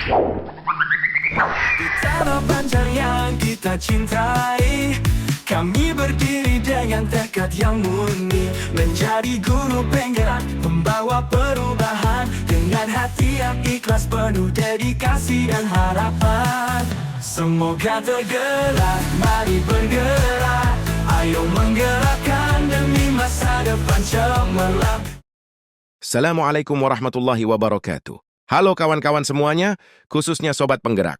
Di tanah Banjar yang kita cintai, kami berdiri dengan tekad yang murni, menjadi guru penggerak, membawa perubahan dengan hati yang ikhlas, penuh dedikasi dan harapan. Semoga tergerak, mari bergerak, ayo menggerakkan demi masa depan cemerlang. Assalamualaikum warahmatullahi wabarakatuh. Halo kawan-kawan semuanya, khususnya Sobat Penggerak.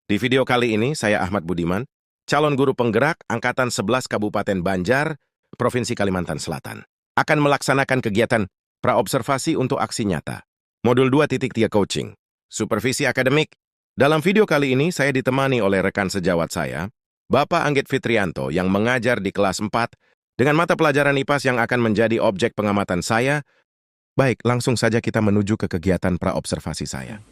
Di video kali ini, saya Ahmad Budiman, calon guru penggerak Angkatan 11 Kabupaten Banjar, Provinsi Kalimantan Selatan, akan melaksanakan kegiatan praobservasi untuk aksi nyata. Modul 2.3 Coaching, Supervisi Akademik. Dalam video kali ini, saya ditemani oleh rekan sejawat saya, Bapak Anggit Fitrianto, yang mengajar di kelas 4, dengan mata pelajaran IPAS yang akan menjadi objek pengamatan saya. Baik, langsung saja kita menuju ke kegiatan praobservasi saya.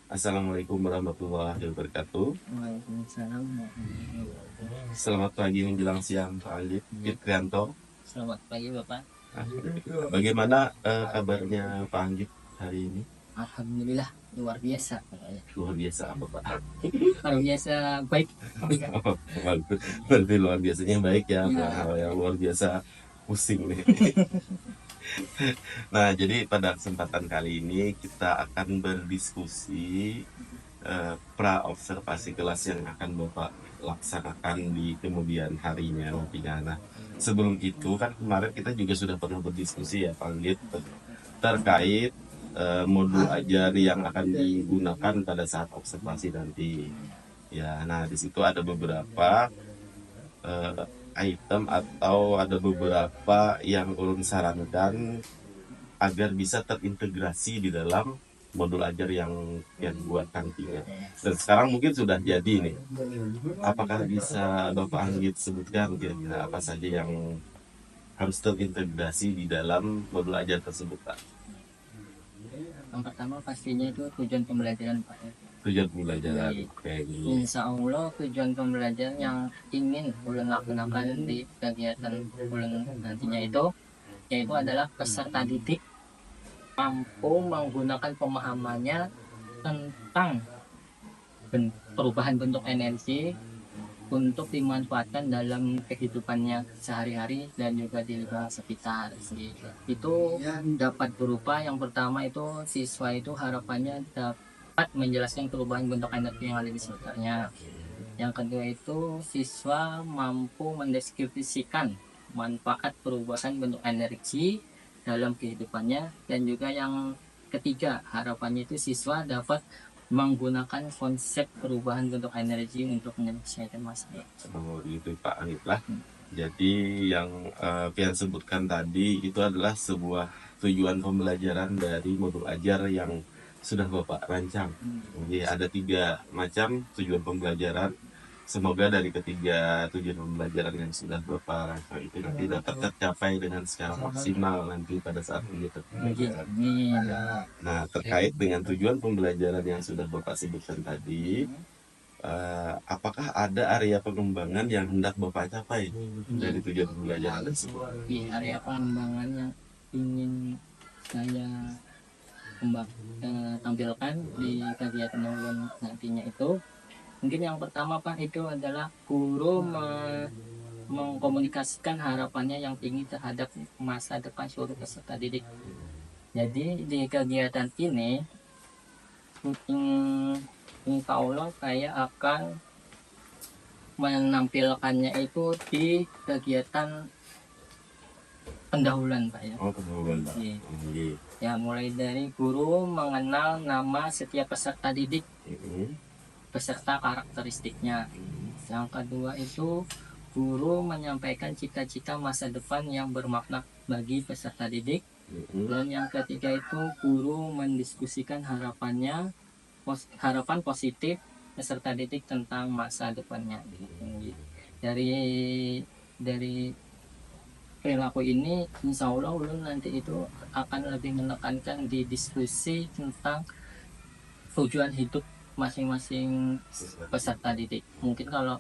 Assalamualaikum warahmatullahi wabarakatuh. Waalaikumsalam warahmatullahi wabarakatuh. Selamat pagi menjelang siang Pak Anggit Fitrianto. Selamat pagi Bapak. Bagaimana kabarnya Pak Anggit hari ini? Alhamdulillah luar biasa Pak. Luar biasa apa Pak? Luar biasa baik. Oh, berarti luar biasanya baik ya, Pak. Yang luar biasa pusing nih. Nah, jadi pada kesempatan kali ini kita akan berdiskusi praobservasi kelas yang akan Bapak laksanakan di kemudian harinya nantinya. Nah, sebelum itu kan kemarin kita juga sudah pernah berdiskusi ya Pak Anggit terkait modul ajar yang akan digunakan pada saat observasi nanti. Ya, nah di situ ada beberapa item atau ada beberapa yang ulun sarankan agar bisa terintegrasi di dalam modul ajar yang buat nantinya. Dan sekarang mungkin sudah jadi nih. Apakah bisa Bapak Anggit sebutkan kira-kira apa saja yang harus terintegrasi di dalam modul ajar tersebut, Pak? Yang pertama pastinya itu tujuan pembelajaran Pak. Tujuan pembelajaran kayak gini. Insya Allah tujuan pembelajaran yang ingin ulun laksanakan di kegiatan ulun nantinya itu yaitu adalah peserta didik mampu menggunakan pemahamannya tentang perubahan bentuk energi untuk dimanfaatkan dalam kehidupannya sehari-hari dan juga di lingkungan sekitar. Itu dapat berupa yang pertama itu siswa itu harapannya dapat menjelaskan perubahan bentuk energi yang ada di sekitarnya. Yang kedua itu siswa mampu mendeskripsikan manfaat perubahan bentuk energi dalam kehidupannya. Dan juga yang ketiga harapannya itu siswa dapat menggunakan konsep perubahan bentuk energi untuk menyelesaikan masalah. Oh itu Pak Anggit lah. Jadi yang Pian sebutkan tadi itu adalah sebuah tujuan pembelajaran dari modul ajar yang sudah Bapak rancang. Jadi ada 3 macam tujuan pembelajaran. Semoga dari ketiga tujuan pembelajaran yang sudah Bapak rancang itu nanti dapat tercapai dengan secara maksimal nanti pada saat menjadi pembelajaran. Nah, terkait dengan tujuan pembelajaran yang sudah Bapak sebutkan tadi, apakah ada area pengembangan yang hendak Bapak capai dari tujuan pembelajaran tersebut? Di area pengembangan yang ingin saya tampilkan di kegiatan ulun nantinya itu mungkin yang pertama Pak itu adalah guru mengkomunikasikan harapannya yang tinggi terhadap masa depan seluruh peserta didik. Jadi di kegiatan ini insya Allah saya akan menampilkannya itu di kegiatan pendahuluan Pak ya. Oh, pendahuluan Pak. Ya mulai dari guru mengenal nama setiap peserta didik beserta karakteristiknya. Yang kedua itu guru menyampaikan cita-cita masa depan yang bermakna bagi peserta didik. Dan yang ketiga itu guru mendiskusikan harapan positif peserta didik tentang masa depannya. Dari perilaku ini insya Allah ulun nanti itu akan lebih menekankan di diskusi tentang tujuan hidup masing-masing peserta didik. Mungkin kalau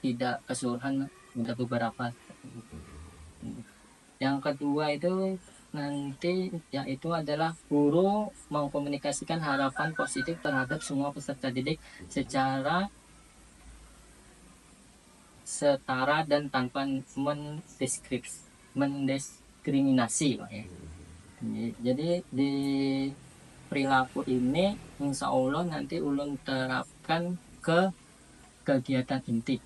tidak keseluruhan ada beberapa. Yang kedua itu nanti yaitu adalah guru mengkomunikasikan harapan positif terhadap semua peserta didik secara setara dan tanpa mendiskriminasi, Pak, ya. Jadi di perilaku ini insya Allah nanti ulun terapkan ke kegiatan inti.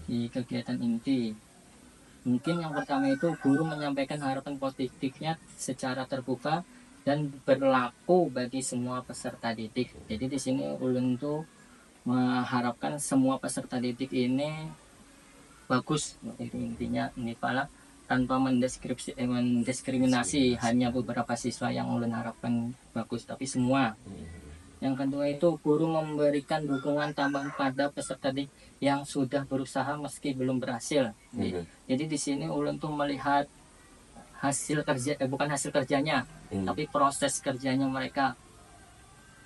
Di kegiatan inti mungkin yang pertama itu guru menyampaikan harapan positifnya secara terbuka dan berlaku bagi semua peserta didik. Jadi di sini ulun tuh mengharapkan semua peserta didik ini bagus, itu intinya ini pala tanpa mendiskriminasi hanya beberapa siswa yang ulun harapkan bagus, tapi semua. Yang kedua itu guru memberikan dukungan tambahan pada peserta didik yang sudah berusaha meski belum berhasil. Jadi di sini ulun tuh melihat hasil kerja, bukan hasil kerjanya, tapi proses kerjanya mereka.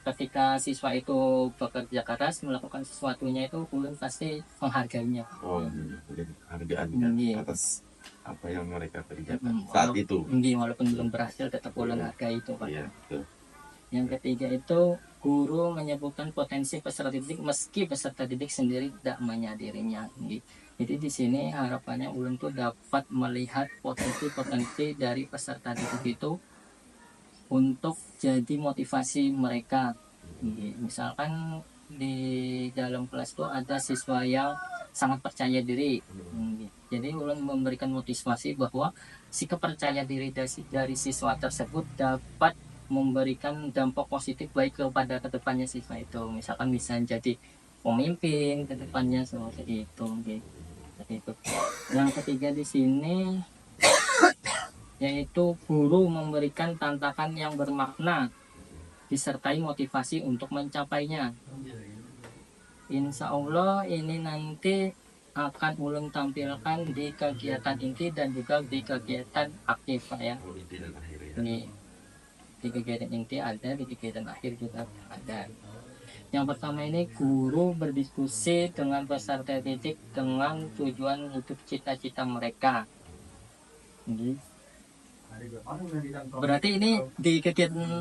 Ketika siswa itu bekerja keras melakukan sesuatunya itu ulun pasti menghargainya. Oh, jadi hargaan atas apa yang mereka kerjakan saat itu. Walaupun belum berhasil tetap ulun hargai itu, Pak. Iya, betul. Yang ketiga itu guru menyebutkan potensi peserta didik meski peserta didik sendiri tidak menyadarinya. Jadi di sini harapannya ulun tuh dapat melihat potensi dari peserta didik itu untuk jadi motivasi mereka. Misalkan di dalam kelas itu ada siswa yang sangat percaya diri. Jadi ulun memberikan motivasi bahwa sikap percaya diri dari siswa tersebut dapat memberikan dampak positif baik kepada kedepannya siswa itu, misalkan bisa jadi pemimpin kedepannya seperti itu. Yang ketiga di sini yaitu guru memberikan tantangan yang bermakna disertai motivasi untuk mencapainya. Insya Allah ini nanti akan ulun tampilkan di kegiatan inti dan juga di kegiatan aktif, Pak, ya. Ini di kegiatan inti ada, di kegiatan akhir juga ada. Yang pertama ini guru berdiskusi dengan peserta didik dengan tujuan hidup cita-cita mereka. Berarti ini di kegiatan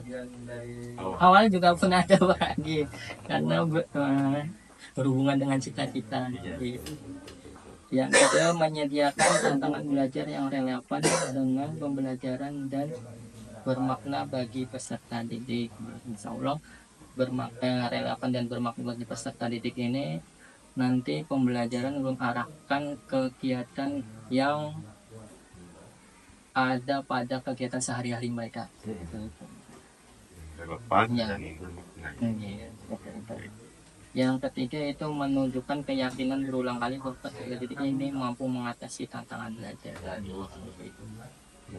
awal juga pun ada, Pak, karena berhubungan dengan cita-cita. Yang kedua menyediakan tantangan belajar yang relevan dengan pembelajaran dan bermakna bagi peserta didik. Insya Allah relevan dan bermakna bagi peserta didik ini nanti pembelajaran belum arahkan kegiatan yang ada pada kegiatan sehari-hari mereka. Relevan Ya. dan bermakna. Yang ketiga itu menunjukkan keyakinan berulang kali bahwa peserta didik ini mampu mengatasi tantangan belajar. Nah,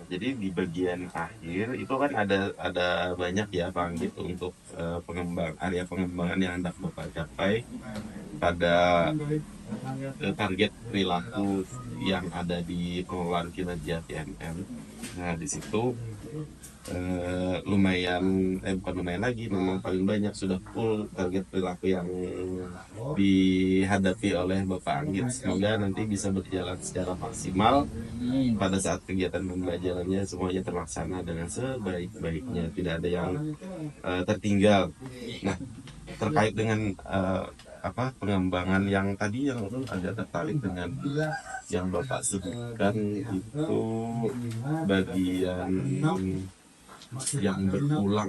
jadi di bagian akhir itu kan ada banyak ya Pak Anggit untuk area pengembangan yang hendak Bapak capai pada target perilaku yang ada di pengelolaan kinerja TNM. Nah di situ bukan lumayan lagi, memang paling banyak sudah full target perilaku yang dihadapi oleh Bapak Anggit. Semoga nanti bisa berjalan secara maksimal pada saat kegiatan pembelajarannya, semuanya terlaksana dengan sebaik-baiknya, tidak ada yang tertinggal. Nah terkait dengan pengembangan yang tadi yang agak tertarik dengan yang Bapak sebutkan itu bagian yang berulang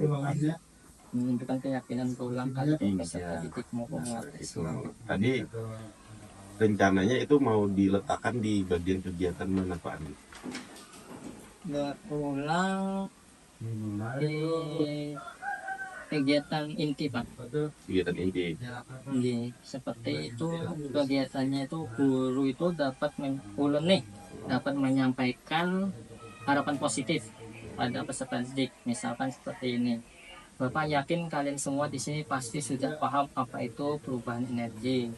menunjukkan keyakinan berulang kali peserta didik maupun mengatasi. Tadi rencananya itu mau diletakkan di bagian kegiatan mana Pak Andi? Berulang di kegiatan inti, Pak. Kegiatan inti. Seperti itu kegiatannya itu guru itu dapat menyampaikan harapan positif pada peserta didik. Misalkan seperti ini, Bapak yakin kalian semua di sini pasti sudah paham apa itu perubahan energi,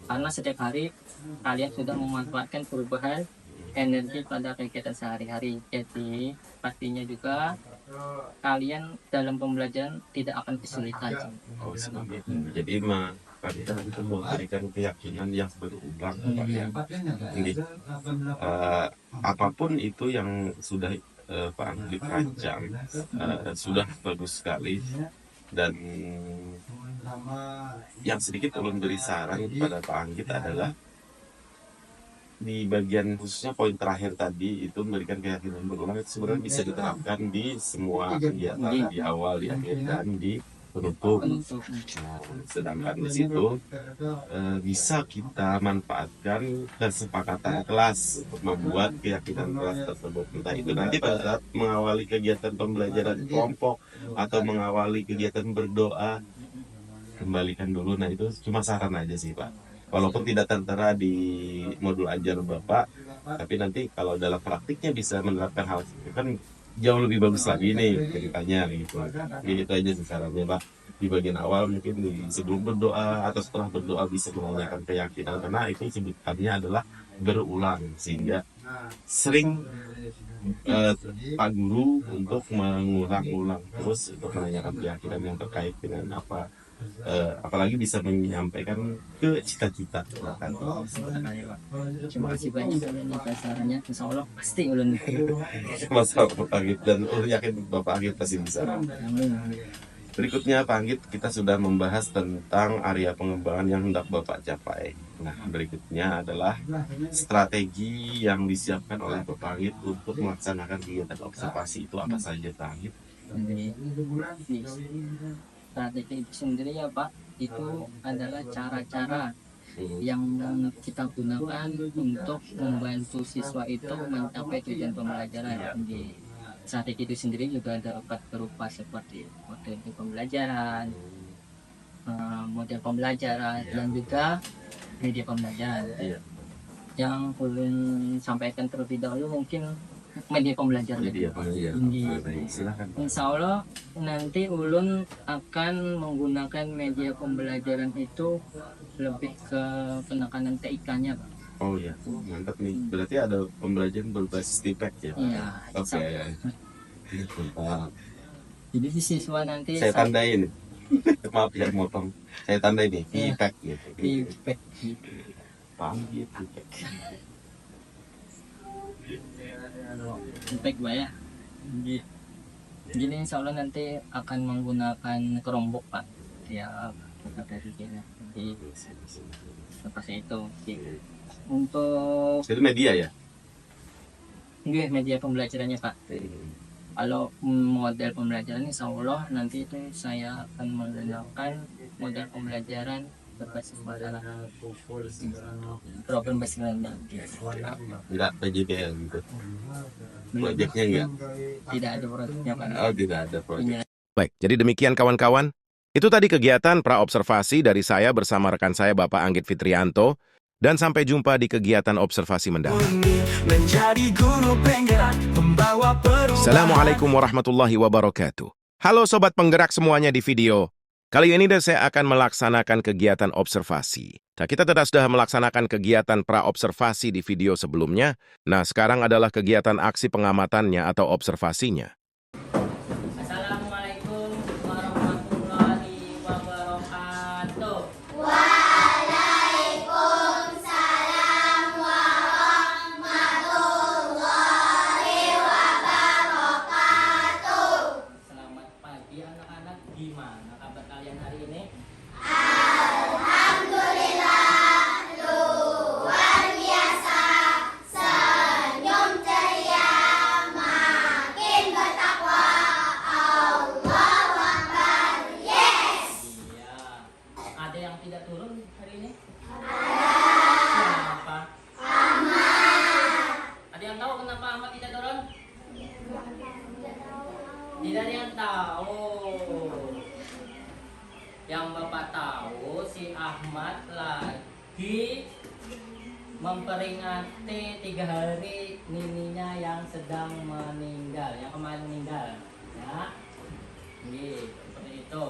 karena setiap hari kalian sudah memanfaatkan perubahan energi pada kegiatan sehari-hari. Jadi pastinya juga kalian dalam pembelajaran tidak akan kesulitan. Oh, jadi kita itu memberikan keyakinan yang berulang Pak ya. Jadi apapun itu yang sudah Pak Anggit rancang sudah bagus sekali, dan yang sedikit ulun beri saran kepada Pak Anggit adalah di bagian khususnya poin terakhir tadi itu memberikan keyakinan berulang, itu sebenarnya bisa diterapkan di semua kegiatan, di awal, di akhir, dan di penutup. Nah, sedangkan di situ bisa kita manfaatkan kesepakatan kelas untuk membuat keyakinan kelas tersebut. Entah itu nanti pada saat mengawali kegiatan pembelajaran kelompok atau mengawali kegiatan berdoa, kembalikan dulu. Nah, itu cuma saran aja sih Pak. Walaupun tidak tertera di modul ajar Bapak, tapi nanti kalau dalam praktiknya bisa menerapkan hal itu kan jauh lebih bagus lagi nih ceritanya gitu. Gitu aja sih sarannya Pak. Di bagian awal mungkin sebelum berdoa atau setelah berdoa bisa menanyakan keyakinan, karena itu sebutannya adalah berulang, sehingga sering Pak Guru untuk mengulang-ulang terus untuk menanyakan keyakinan yang terkait dengan apa, apalagi bisa menyampaikan ke cita-cita. Terima kasih banyak ulun atas sarannya. Insya Allah pasti ulun. Masalah Pak Anggit, dan yakin Bapak Anggit pasti bisa. Amin. Berikutnya Pak Anggit, kita sudah membahas tentang area pengembangan yang hendak Bapak capai. Nah, berikutnya adalah strategi yang disiapkan oleh Bapak Anggit untuk melaksanakan kegiatan observasi itu apa saja Pak Anggit? Jadi di strategi itu sendiri ya Pak, itu adalah cara-cara yang kita gunakan untuk membantu siswa itu mencapai tujuan pembelajaran. Di strategi itu sendiri juga dapat berupa seperti model pembelajaran, dan juga media pembelajaran. Yang ulun sampaikan terlebih dahulu mungkin media pembelajaran. Silakan. Insya Allah nanti ulun akan menggunakan media pembelajaran itu lebih ke penekanan TIK-nya Pak. Oh ya, mantap nih. Berarti ada pembelajaran berbasis TIPEK ya? Iya. Oke. Mantap. Jadi di siswa nanti Saya tandain. Maaf ya motong. Saya tandain nih, Iya. TIPEK gitu. TIPEK. Panggil TIPEK. TIPEK Pak ya. Jadi insya Allah nanti akan menggunakan Chromebook Pak. Ya, dari sini. Seperti itu. Untuk Itu media ya? media pembelajarannya Pak. Kalau model pembelajaran insya Allah nanti itu saya akan menggunakan model pembelajaran berbasis pada problem based learning. Enggak PJBL gitu. Proyeknya enggak? Tidak ada produknya Pak. Oh, tidak ada proyek. Baik, jadi demikian kawan-kawan. Itu tadi kegiatan pra-observasi dari saya bersama rekan saya Bapak Anggit Fitrianto. Dan sampai jumpa di kegiatan observasi mendatang. Menjadi guru penggerak, pembawa perubahan. Assalamualaikum warahmatullahi wabarakatuh. Halo Sobat Penggerak semuanya di video. Kali ini saya akan melaksanakan kegiatan observasi. Nah, kita sudah melaksanakan kegiatan pra-observasi di video sebelumnya. Nah, sekarang adalah kegiatan aksi pengamatannya atau observasinya. Assalamualaikum warahmatullahi wabarakatuh. Selamat pagi anak-anak, gimana kabar kalian hari ini? Iya. Ada yang tidak turun hari ini? Siapa? Ada yang tahu kenapa Ahmad tidak turun? Tidak ada yang tahu. Yang Bapak tahu si Ahmad lagi memperingati 3 hari nininya yang sedang meninggal, yang kemarin meninggal, ya. Seperti itu.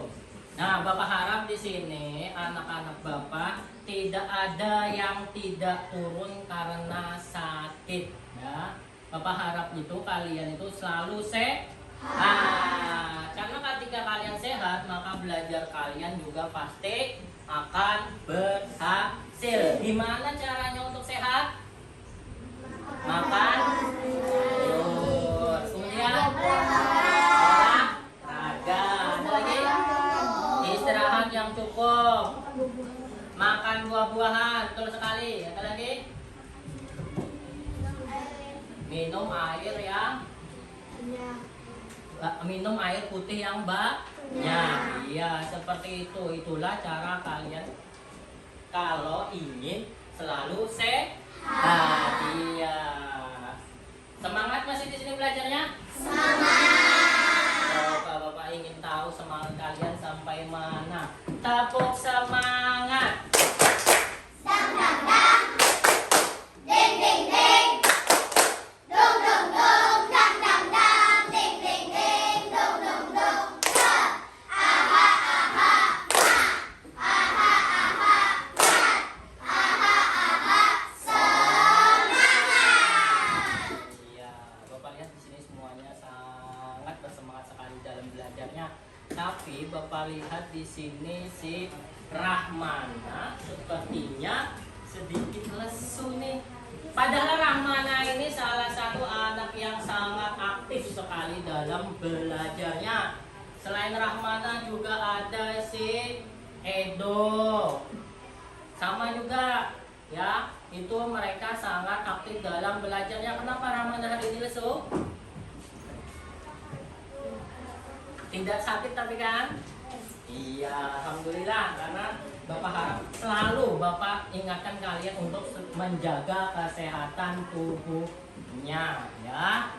Nah, Bapak harap di sini anak-anak Bapak tidak ada yang tidak turun karena sakit, ya. Bapak harap itu kalian itu selalu sehat. Karena ketika kalian sehat, maka belajar kalian juga pasti akan berhasil. Gimana caranya untuk sehat? Makan sayur. cukup. Makan buah-buahan, betul sekali. Apa lagi? Minum air yang minum air putih yang banyak. Iya, seperti itu. Itulah cara kalian kalau ingin selalu sehat. Iya. Semangat masih di sini belajarnya? Semangat. Bapak ingin tahu semangat kalian sampai mana? Tepuk semangat. Dang dang dang, ding ding ding, dong dong dong, dang dang dang, ding ding ding, dong dong dong. Aha aha ha, aha aha ha, aha aha semangat. Iya, Bapak lihat di sini semuanya sangat bersemangat sekali dalam belajarnya. Tapi Bapak lihat di sini si Rahmana sepertinya sedikit lesu nih. Padahal Rahmana ini salah satu anak yang sangat aktif sekali dalam belajarnya. Selain Rahmana juga ada si Edo. Sama juga ya, itu mereka sangat aktif dalam belajarnya. Kenapa Rahmana hari ini lesu? Tidak sakit tapi kan? Iya, alhamdulillah, karena Bapak harap selalu Bapak ingatkan kalian untuk menjaga kesehatan tubuhnya ya.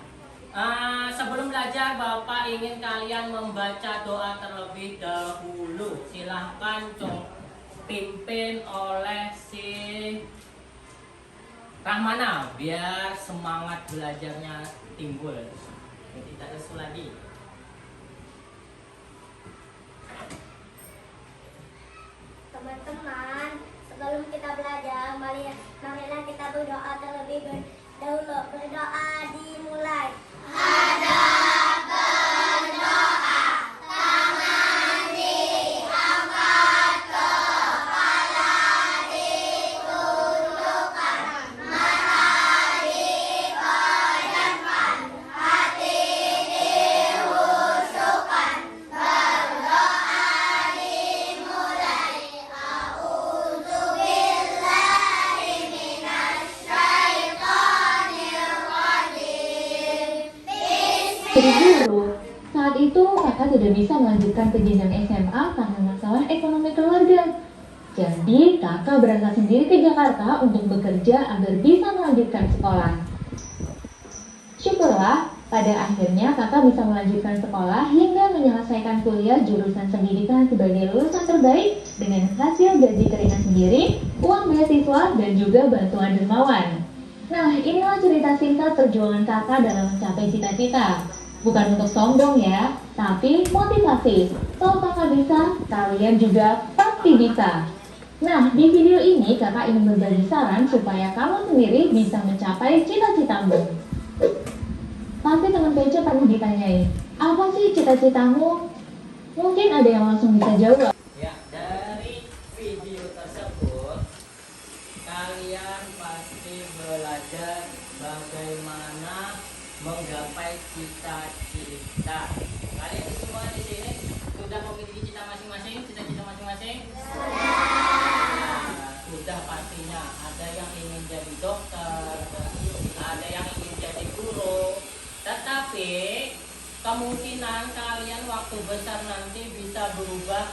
Sebelum belajar Bapak ingin kalian membaca doa terlebih dahulu. Silahkan pimpin oleh si Rahmana biar semangat belajarnya timbul. Tidak lesu lagi. Teman-teman, sebelum kita belajar, marilah kita berdoa terlebih dahulu. Berdoa dimulai. Hadap berdoa, tangan diangkat, kepala ditundukkan, mata dipejamkan, hati dihusukkan. Berdoa dimulai. A'udzubillahi minasyaitonirrajim. Jadi guru, saat itu kakak tidak bisa melanjutkan ke jenjang SMA karena masalah ekonomi keluarga. Jadi kakak berangkat sendiri ke Jakarta untuk bekerja agar bisa melanjutkan sekolah. Syukurlah, pada akhirnya kakak bisa melanjutkan sekolah hingga menyelesaikan kuliah jurusan pendidikan sebagai lulusan terbaik dengan hasil gaji keringat sendiri, uang beasiswa, dan juga bantuan dermawan. Nah, inilah cerita singkat perjuangan kakak dalam mencapai cita-cita. Bukan untuk sombong ya, tapi motivasi. Kalau kakak bisa, kalian juga pasti bisa. Nah, di video ini kakak ingin berbagi saran supaya kamu sendiri bisa mencapai cita-citamu. Pasti teman PC pernah ditanyain, apa sih cita-citamu? Mungkin ada yang langsung bisa jawab. Ya, dari video tersebut kalian pasti belajar bagaimana menggapai cita-cita. Kalian semua di sini sudah memiliki cita masing-masing, cita-cita masing-masing? Sudah pastinya. Ada yang ingin jadi dokter, ada yang ingin jadi guru. Tetapi kemungkinan kalian waktu besar nanti bisa berubah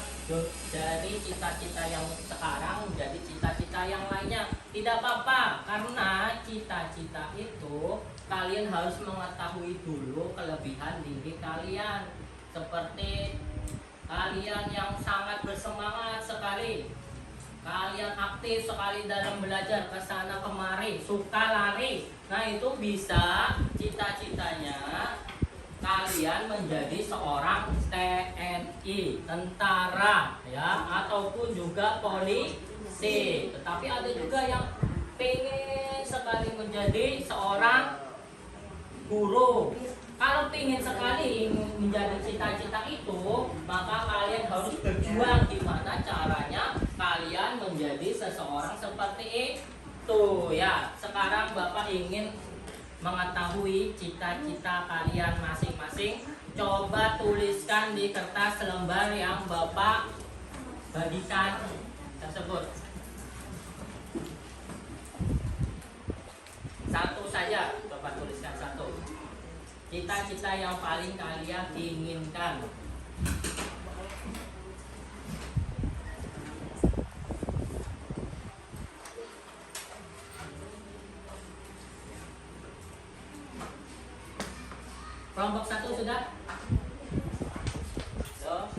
dari cita-cita yang sekarang menjadi cita-cita yang lainnya. Tidak apa-apa, karena cita-cita itu kalian harus mengetahui dulu kelebihan diri kalian. Seperti kalian yang sangat bersemangat sekali, kalian aktif sekali dalam belajar, kesana kemari, suka lari. Nah, itu bisa cita-citanya kalian menjadi seorang TNI, tentara ya, ataupun juga polisi. Tetapi ada juga yang pengen sekali menjadi seorang guru. Kalau pengen sekali menjadi cita-cita itu, maka kalian harus berjuang gimana caranya kalian menjadi seseorang seperti itu ya. Sekarang Bapak ingin mengetahui cita-cita kalian masing-masing. Coba tuliskan di kertas lembar yang Bapak bagikan tersebut. Satu saja, coba tuliskan satu. Cita-cita yang paling kalian inginkan. Kelompok satu sudah? So.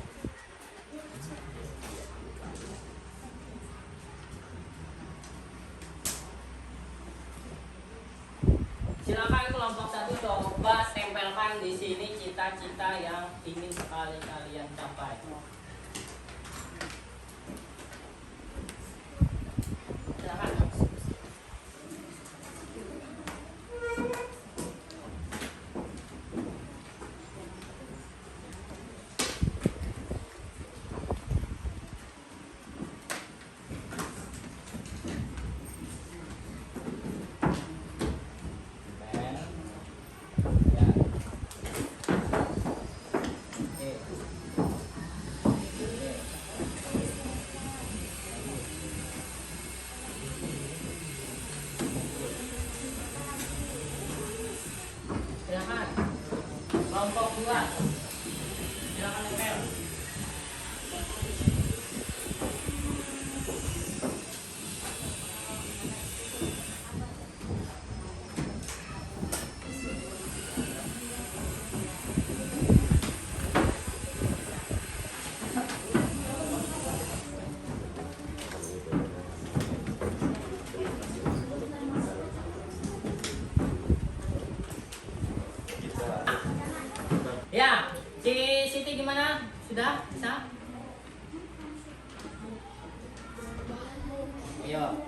Silakan kelompok satu coba tempelkan di sini cita-cita yang ingin sekali kalian capai. Silakan. Silakan. Kelompok 2. Silakan tempel. Ya, si Siti gimana? Sudah? Bisa? Ayo.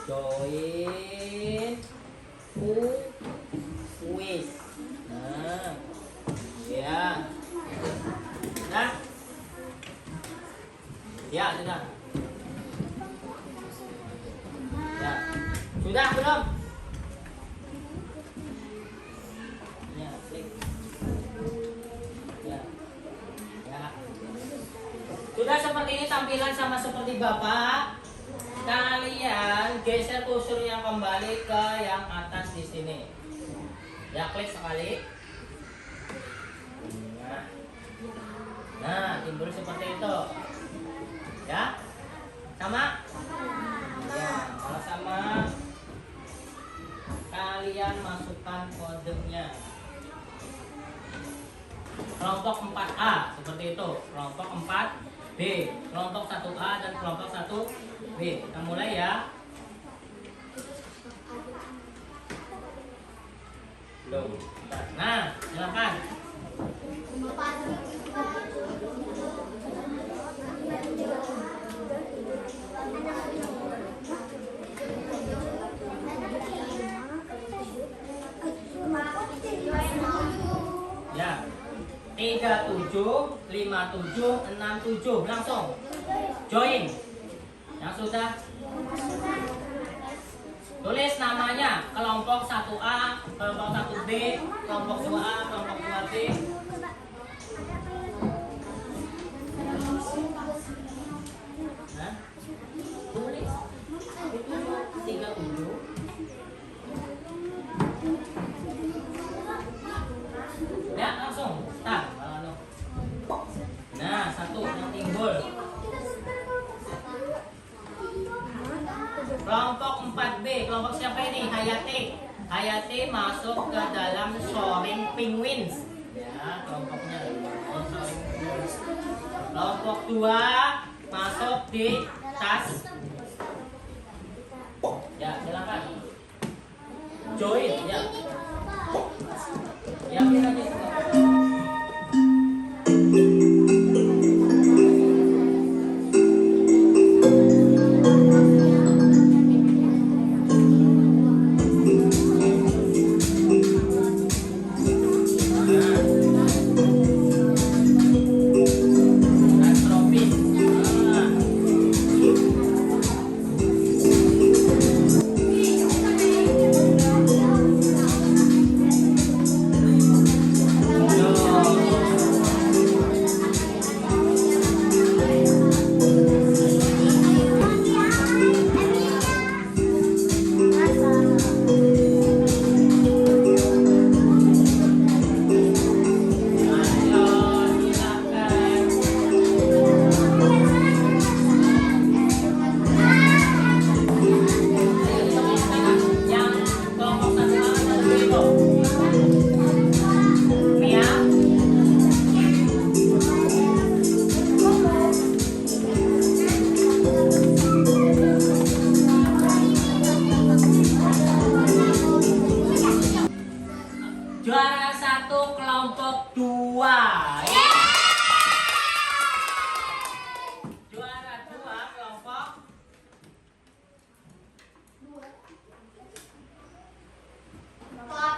Join kuis. Nah. Ya. Sudah? Ya, sudah. Ya. Sudah belum? Ya, klik. Ya. Ya. Sudah seperti ini tampilan sama seperti Bapak. Kalian geser kursornya kembali ke yang atas di sini. Ya, klik sekali. Nah, timbul seperti itu. Ya. Sama? Ya, kalau sama kalian masukkan kodenya. Kelompok 4A seperti itu. Kelompok 4B, kelompok 1A dan kelompok 1B. Kita mulai ya. Belum. Nah, silakan. Ya. 37, 57, 67 langsung join. Yang sudah tulis namanya kelompok 1A, kelompok 1B, kelompok 2A, kelompok 2B. Nah, tulis 37. Ya, langsung start. Nah, satu yang timbul. Kelompok 4B, kelompok siapa ini? Hayati. Hayati masuk ke dalam Soaring Penguins. Ya, kelompoknya. Kelompok 2 masuk di tas. Ya, silakan. Join, ya. Ya, kita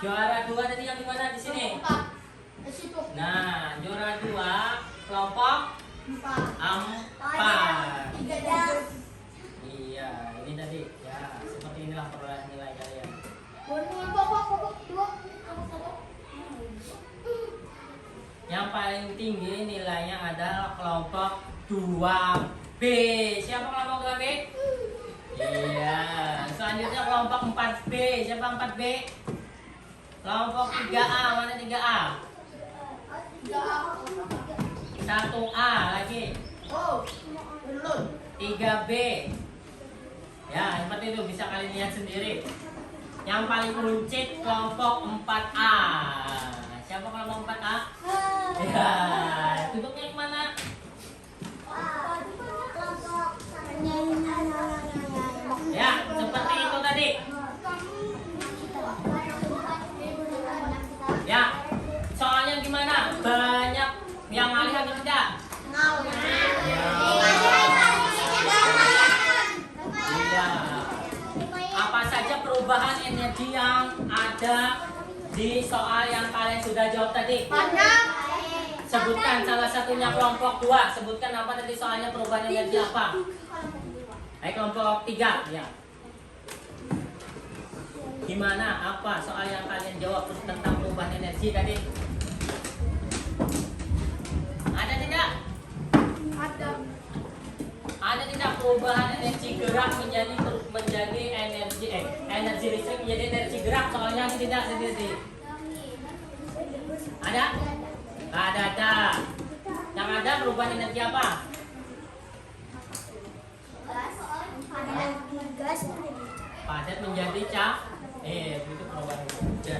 Juara 2 tadi yang gimana di sini? Nah, juara 2 kelompok 4. Iya, ini tadi. Ya, seperti inilah perolehan nilai kalian. Yang paling tinggi nilainya adalah kelompok 2B. Siapa kelompok 2B? Iya. Selanjutnya kelompok 4B. Siapa 4B? Kelompok 3A. Mana 3A? 1A lagi. 3B. Ya, seperti itu bisa kalian lihat sendiri. Yang paling runcit kelompok 4A. Siapa kelompok 4A? Ya, duduknya kemana? Ya, seperti itu tadi. Ya, soalnya gimana? Banyak yang ngalih atau tidak? Iya. Apa saja perubahan energi yang ada di soal yang kalian sudah jawab tadi? Sebutkan salah satunya kelompok 2. Sebutkan apa tadi soalnya perubahan energi apa? Ayo kelompok 3 ya. Gimana? Apa soal yang kalian jawab tentang perubahan energi tadi? Ada tidak? Ada tidak perubahan energi gerak menjadi energi listrik menjadi energi gerak? Soalnya ada tidak tadi? Ada? Ada. Yang ada perubahan energi apa? Padat menjadi itu perubahan energi.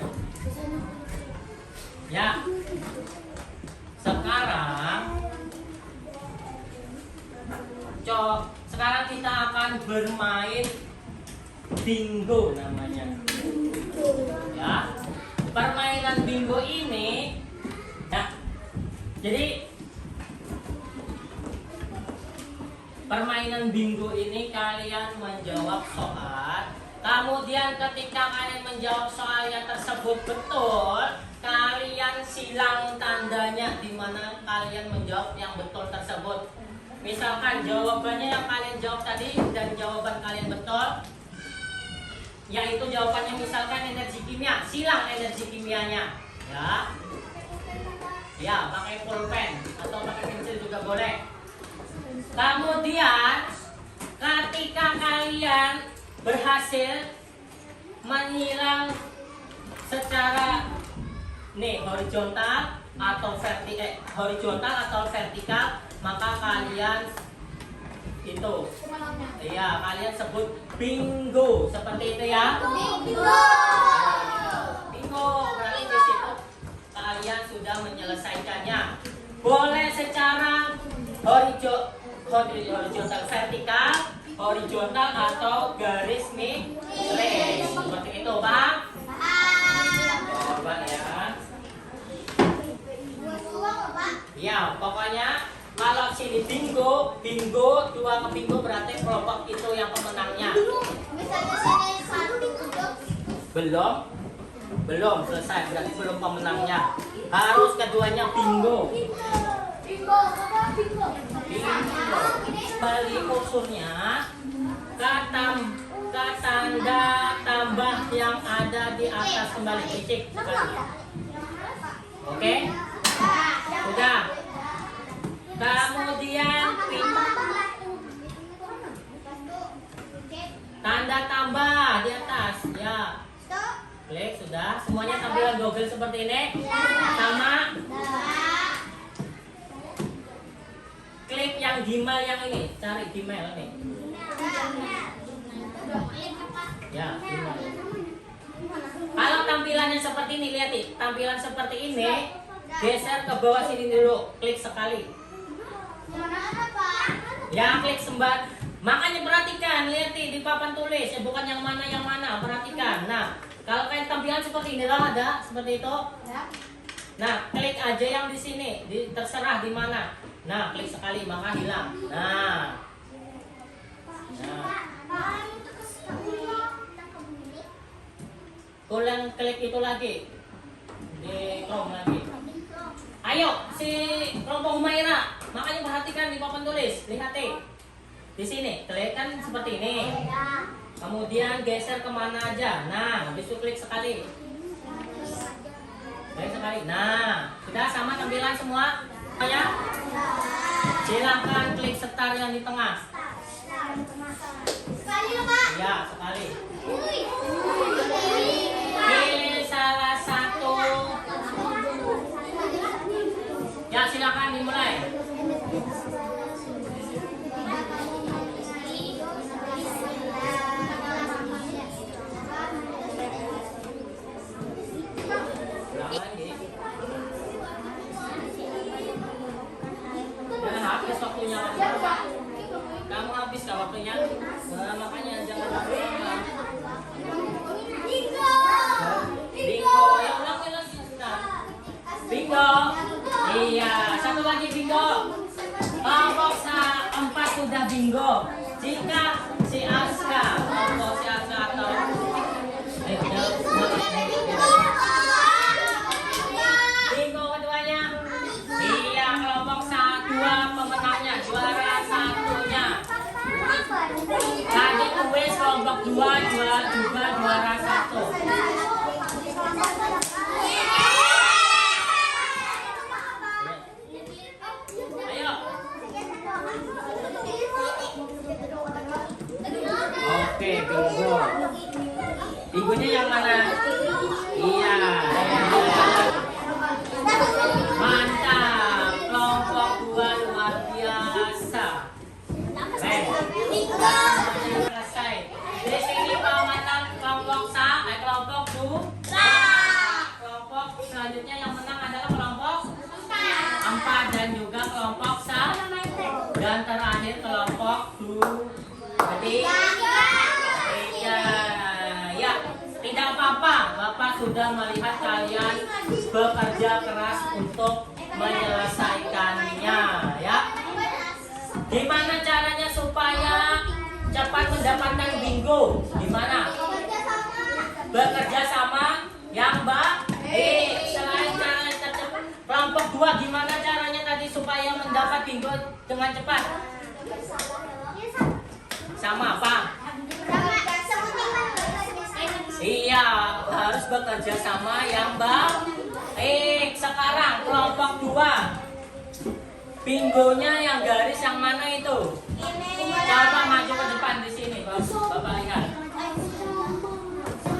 Ya. Sekarang kita akan bermain bingo namanya. Ya. Permainan bingo ini ya. Jadi permainan bingo ini kalian menjawab soal. Kemudian ketika kalian menjawab soalnya tersebut betul, kalian silang tandanya di mana kalian menjawab yang betul tersebut. Misalkan jawabannya yang kalian jawab tadi dan jawaban kalian betul, yaitu jawabannya misalkan energi kimia, silang energi kimianya, ya. Ya, pakai pulpen atau pakai pensil juga boleh. Kemudian ketika kalian berhasil menyilang secara horizontal atau vertikal, maka kalian itu kalian sebut bingo, seperti itu ya. Bingo berarti di situ kalian sudah menyelesaikannya. Boleh secara horizontal vertikal, horizontal atau garis miring, seperti itu, Bang. Coba ya. Ya, pokoknya kalau sini bingo, dua ke bingo berarti kelompok itu yang pemenangnya. Belum selesai, berarti belum pemenangnya. Harus keduanya bingo. Balik unsurnya ke tanda tambah yang ada di atas kembali titik. Oke? Sudah. Kemudian tanda tambah di atas ya. Klik sudah. Semuanya tampilan Google seperti ini. Sama. Klik yang Gmail yang ini. Cari Gmail ini. Ya, Gmail. Kalau tampilannya seperti ini, lihat nih. Tampilan seperti ini. Geser ke bawah sini dulu. Klik sekali. Ya, klik sembat. Makanya perhatikan, lihat nih di papan tulis, ya bukan yang mana, perhatikan. Nah, kalau kayak tampilan seperti ini lah ada, seperti itu. Nah, klik aja yang di sini, terserah di mana. Nah, klik sekali maka hilang. Nah. ulang klik itu lagi. Di Chrome lagi. Ayo, si kelompok Humaira, makanya perhatikan di papan tulis, lihat di sini, klik kan seperti ini. Kemudian geser kemana aja. Nah, habis itu klik sekali. Klik sekali. Nah, sudah sama tampilan semua? Ya. Silakan klik start yang di tengah. Sekali loh, Pak. Ya, sekali. Wih. Pilih salah satu. Ya, silakan dimulai. Ulang lagi. Jangan habis waktunya. Kamu habis kah waktunya? Nah, makanya jangan lama-lama. Bingo. Bingo, ya ulangi lagi sudah. Bingo. Iya, satu lagi bingo. Kelompok 4 sudah bingo. Jika si Aska, kelompok si Aska atau bingo keduanya. Iya, kelompok 2 pemenangnya, juara satunya. Tadi kuis kelompok 2 juga juara 1. Ayo. Oke, bingo. Bingonya yang mana? Iya. Mantap. Kelompok 2 luar biasa. Selesai. Di sini pemenang kelompok kelompok 2. Kelompok selanjutnya yang menang adalah kelompok 4 dan juga kelompok 1. Dan terakhir kelompok 3. Ya, tidak apa-apa. Bapak sudah melihat kalian bekerja keras untuk menyelesaikannya, ya. Gimana caranya supaya cepat mendapatkan bingo? Gimana? Bekerja sama yang baik. Selain cara tercepat, kelompok 2 gimana caranya tadi supaya mendapat bingo dengan cepat? Sama apa? Iya, harus bekerja sama yang baik. Sekarang kelompok 2. Bingonya yang garis yang mana itu? Coba maju ke depan di sini, Bapak lihat.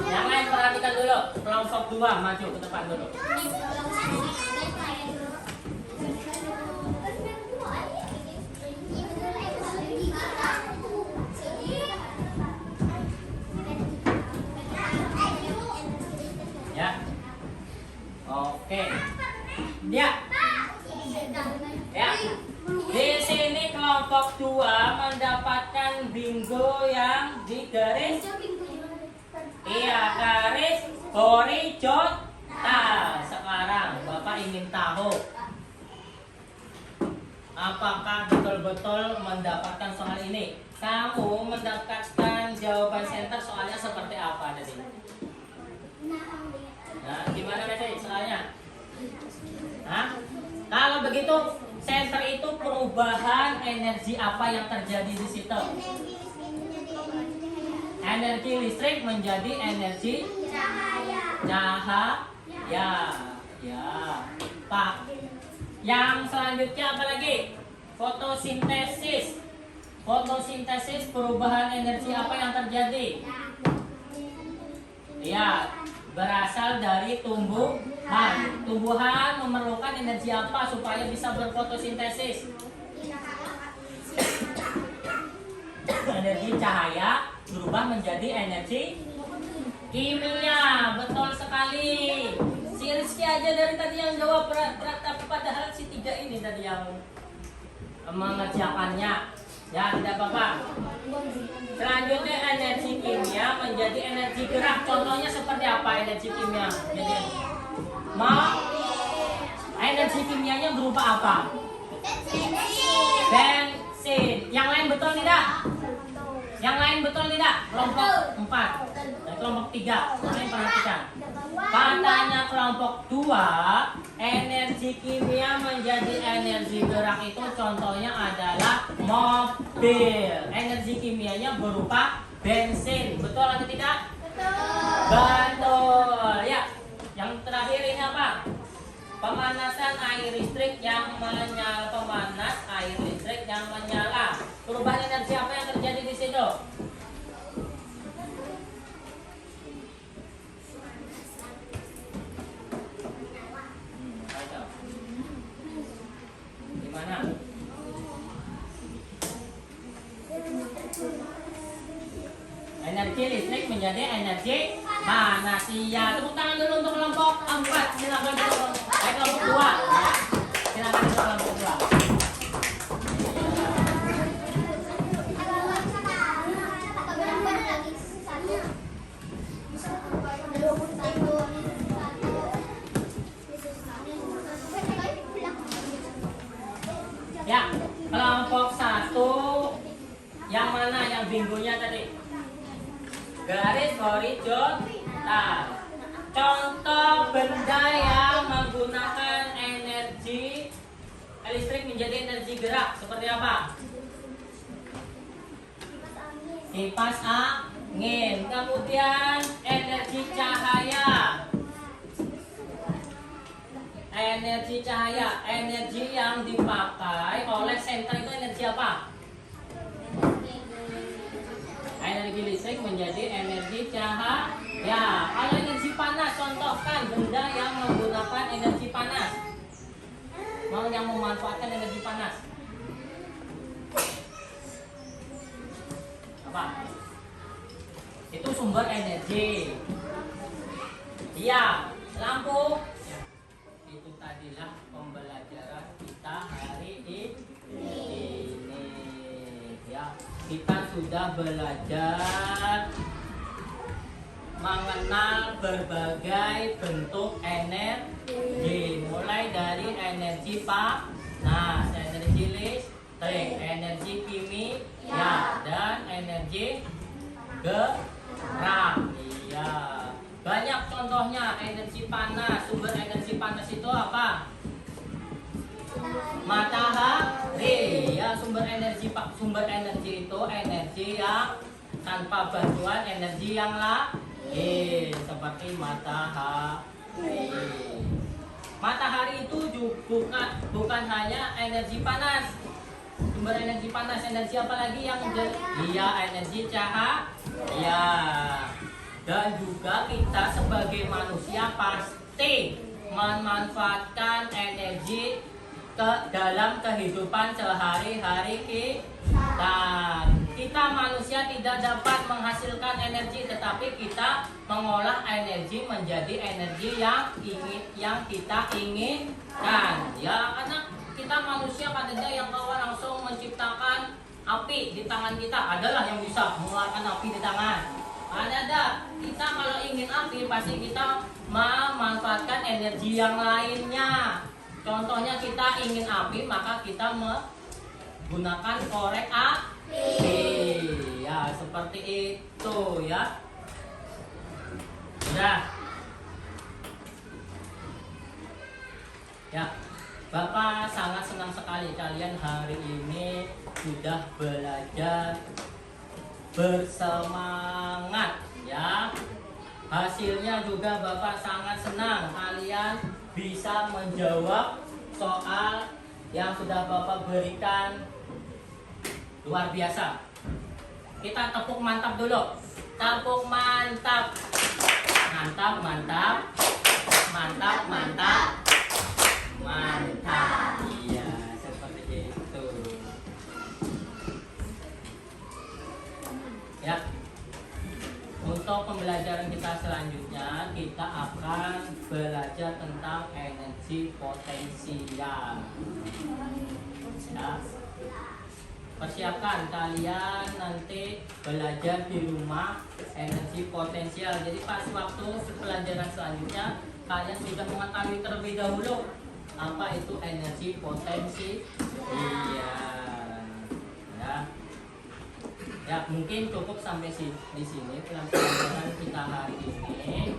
Yang lain perhatikan dulu. Kelompok 2 maju ke depan dulu. Ya. Oke. Ya. Ya. Di sini kelompok 2 mendapatkan bingo yang di garis. Iya, garis horizontal. Sekarang Bapak ingin tahu apakah betul-betul mendapatkan soal ini? Kamu mendapatkan jawaban center soalnya seperti apa tadi? Nah, gimana tadi soalnya? Hah? Kalau begitu, center itu perubahan energi apa yang terjadi di situ? Energi listrik menjadi energi cahaya. Ya, Pak. Yang selanjutnya apa lagi? Fotosintesis. Fotosintesis perubahan energi apa yang terjadi? Ya, berasal dari tumbuhan. Tumbuhan memerlukan energi apa supaya bisa berfotosintesis? Energi cahaya berubah menjadi energi kimia. Betul sekali. Si Rizky aja dari tadi yang jawab, tapi padahal si 3 ini tadi yang mengerjakannya. Ya, tidak apa-apa. Selanjutnya energi kimia menjadi energi gerak. Contohnya seperti apa energi kimia? Jadi, energi kimianya berupa apa? Bensin. Yang lain betul tidak? Yang lain betul tidak? Kelompok 4 dan kelompok 3. Mana yang perhatikan? Katanya kelompok 2, energi kimia menjadi energi gerak itu contohnya adalah mobil. Energi kimianya berupa bensin. Betul atau tidak? Betul. Ya. Yang terakhir ini apa? Pemanasan air listrik yang menyala. Pemanas air listrik yang menyala. Perubahan energi apa yang terjadi di situ? Gimana? Energi listrik menjadi energi panas. Iya, tepuk tangan dulu untuk kelompok 4. Silakan dulu. Kelompok 2. Silakan untuk kelompok 2. Ya, kelompok 1 yang mana yang bingonya tadi? Garis horizontal. Contoh benda yang menggunakan energi listrik menjadi energi gerak seperti apa? Kipas angin. Kemudian energi cahaya. Energi cahaya, energi yang dipakai oleh senter itu energi apa? Energi listrik menjadi energi cahaya. Kalau energi panas, contohkan benda yang menggunakan energi panas. Mau yang memanfaatkan energi panas? Apa? Itu sumber energi. Iya, lampu. Itu tadilah pembelajaran kita hari ini. Ya, kita sudah belajar mengenal berbagai bentuk energi, mulai dari energi panas, energi listrik, energi kimia, dan energi gerak. Iya, banyak contohnya. Energi panas, sumber energi panas itu apa? Matahari. Ya, sumber energi itu energi yang tanpa bantuan energi yang lain, seperti matahari. Matahari itu juga bukan hanya energi panas. Sumber energi panas, energi apa lagi yang iya, energi cahaya. Dan juga kita sebagai manusia pasti memanfaatkan energi dalam kehidupan sehari-hari kita. Kita manusia tidak dapat menghasilkan energi, tetapi kita mengolah energi menjadi energi yang kita inginkan. Ya, karena kita manusia katanya yang kawan langsung menciptakan api di tangan kita. Adalah yang bisa mengeluarkan api di tangan. Ada. Kita kalau ingin api pasti kita memanfaatkan energi yang lainnya. Contohnya kita ingin api, maka kita menggunakan korek api. Ya, seperti itu ya. Sudah. Ya, Bapak sangat senang sekali kalian hari ini sudah belajar bersemangat ya. Hasilnya juga Bapak sangat senang kalian bisa menjawab soal yang sudah Bapak berikan. Luar biasa. Kita tepuk mantap dulu. Tepuk mantap. Mantap, mantap. Mantap, mantap. Mantap. Iya, seperti itu. Ya. Untuk pembelajaran kita selanjutnya, kita akan belajar tentang energi potensial. Ya. Persiapkan kalian nanti belajar di rumah energi potensial. Jadi pas waktu pelajaran selanjutnya kalian sudah mengetahui terlebih dahulu apa itu energi potensi. Iya. Ya. Ya. Ya, mungkin cukup sampai di sini pelajaran kita hari ini.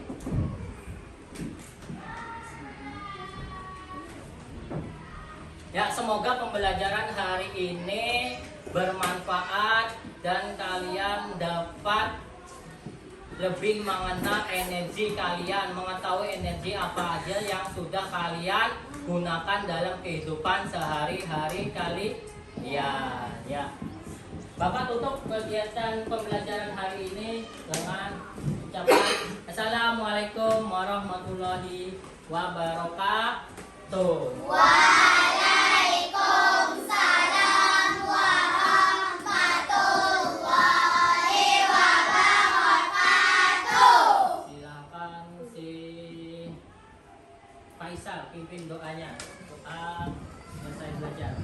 Ya, semoga pembelajaran hari ini bermanfaat dan kalian dapat lebih mengenal energi kalian, mengetahui energi apa aja yang sudah kalian gunakan dalam kehidupan sehari-hari kalian. Ya. Bapak tutup kegiatan pembelajaran hari ini dengan ucapan Assalamualaikum warahmatullahi wabarakatuh. Waalaikumsalam warahmatullahi wabarakatuh. Silakan si Faisal pimpin doanya. Doa selesai belajar.